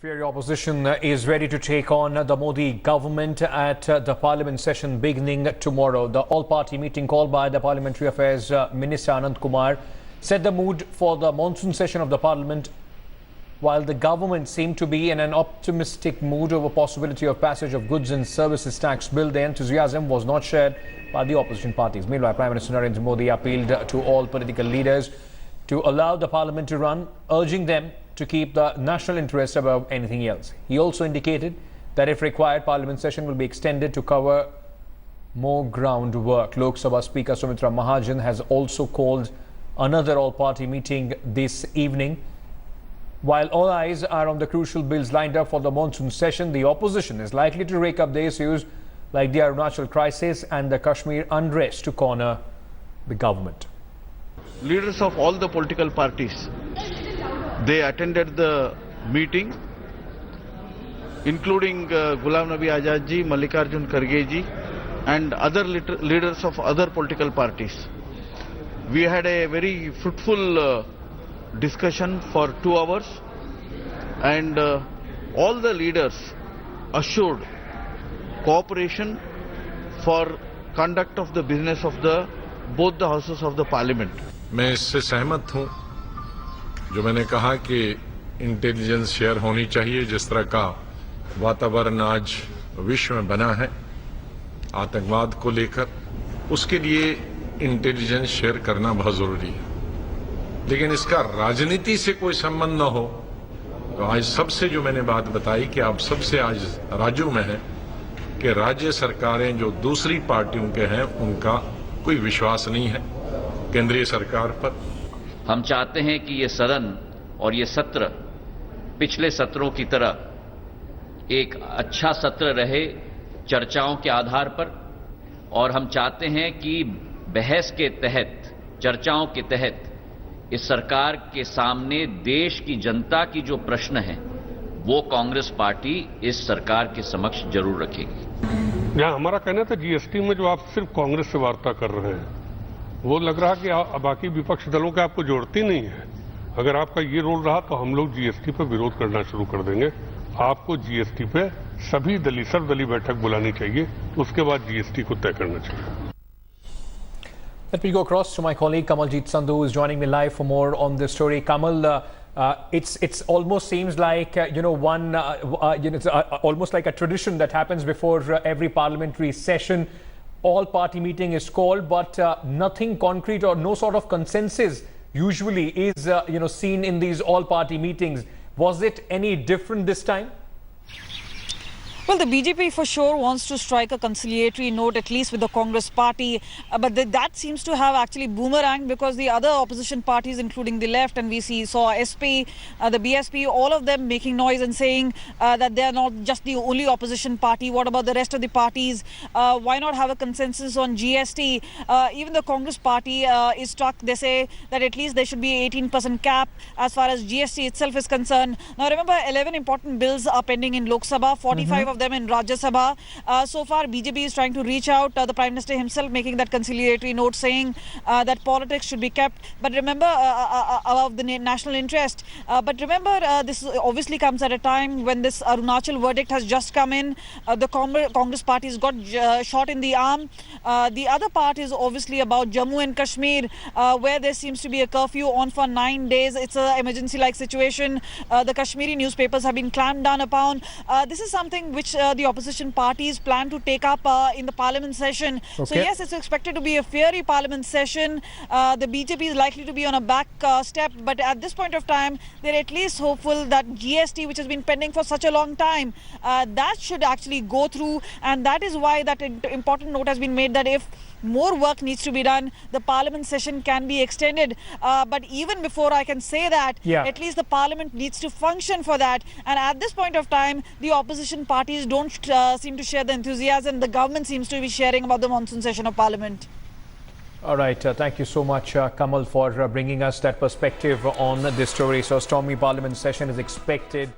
Fiery opposition is ready to take on the Modi government at the parliament session beginning tomorrow. The all-party meeting called by the Parliamentary Affairs Minister Kumar set the mood for the monsoon session of the parliament. While the government seemed to be in an optimistic mood over possibility of passage of goods and services tax bill, the enthusiasm was not shared by the opposition parties. Meanwhile, Prime Minister Narendra Modi appealed to all political leaders to allow the parliament to run, urging them to keep the national interest above anything else. He also indicated that if required, parliament session will be extended to cover more groundwork. Lok Sabha Speaker Sumitra Mahajan has also called another all-party meeting this evening. While all eyes are on the crucial bills lined up for the monsoon session, the opposition is likely to rake up the issues like the Arunachal crisis and the Kashmir unrest to corner the government. Leaders of all the political parties, they attended the meeting, including Ghulam Nabi Azad ji, Mallikarjun Kharge ji, and other leaders of other political parties. We had a very fruitful discussion for 2 hours, and all the leaders assured cooperation for conduct of the business of both the houses of the parliament. मैं इससे सहमत हूं जो मैंने कहा कि intelligence share होनी चाहिए। जिस तरह का वातावरण आज विश्व में बना है आतंकवाद को लेकर, उसके लिए इंटेलिजेंस शेयर करना बहुत जरूरी है, लेकिन इसका राजनीति से कोई संबंध न हो। तो आज सबसे जो मैंने बात बताई कि आप सबसे आज राज्यों में है कि राज्य सरकारें जो दूसरी पार्टियों के हैं उनका कोई विश्वास नहीं है केंद्रीय सरकार पर। हम चाहते हैं कि ये सदन और ये सत्र पिछले सत्रों की तरह एक अच्छा सत्र रहे चर्चाओं के आधार पर, और हम चाहते हैं कि बहस के तहत, चर्चाओं के तहत इस सरकार के सामने देश की जनता की जो प्रश्न हैं वो कांग्रेस पार्टी इस सरकार के समक्ष जरूर रखेगी। यहाँ हमारा कहना था जीएसटी में जो आप सिर्फ कांग्रेस से वार्ता कर रहे हैं, वो लग रहा कि बाकी विपक्ष दलों के आपको जोड़ती नहीं है। अगर आपका ये रोल रहा तो हम लोग जीएसटी पर विरोध करना शुरू कर देंगे। आपको जीएसटी पे सभी सर्वदलीय बैठक बुलानी चाहिए, उसके बाद जीएसटी को तय करना चाहिए। Let me go across to my colleague Kamaljeet Sandhu, who is joining me live for more on this story. Kamal, it's almost seems like it's almost like a tradition that happens before every parliamentary session. All-party meeting is called, but nothing concrete or no sort of consensus usually is seen in these all-party meetings. Was it any different this time? Well, the BJP for sure wants to strike a conciliatory note, at least with the Congress party. But that seems to have actually boomeranged, because the other opposition parties, including the left, and we saw SP, the BSP, all of them making noise and saying that they are not just the only opposition party. What about the rest of the parties? Why not have a consensus on GST? Even the Congress party is struck. They say that at least there should be 18% cap as far as GST itself is concerned. Now, remember, 11 important bills are pending in Lok Sabha, 45 of them in Rajya Sabha. So far, BJP is trying to reach out. The Prime Minister himself making that conciliatory note, saying that politics should be kept. But remember, above the national interest. But remember, this obviously comes at a time when this Arunachal verdict has just come in. The Congress party has got shot in the arm. The other part is obviously about Jammu and Kashmir, where there seems to be a curfew on for 9 days. It's an emergency-like situation. The Kashmiri newspapers have been clamped down upon. This is something which the opposition parties plan to take up in the parliament session. Okay. So yes, it's expected to be a fiery parliament session. The BJP is likely to be on a back step, but at this point of time, they're at least hopeful that GST, which has been pending for such a long time, that should actually go through. And that is why that important note has been made that if more work needs to be done, the parliament session can be extended. But even before I can say that, at least the parliament needs to function for that. And at this point of time, the opposition parties don't seem to share the enthusiasm the government seems to be sharing about the monsoon session of parliament. All right, thank you so much, Kamal, for bringing us that perspective on this story. So, stormy parliament session is expected.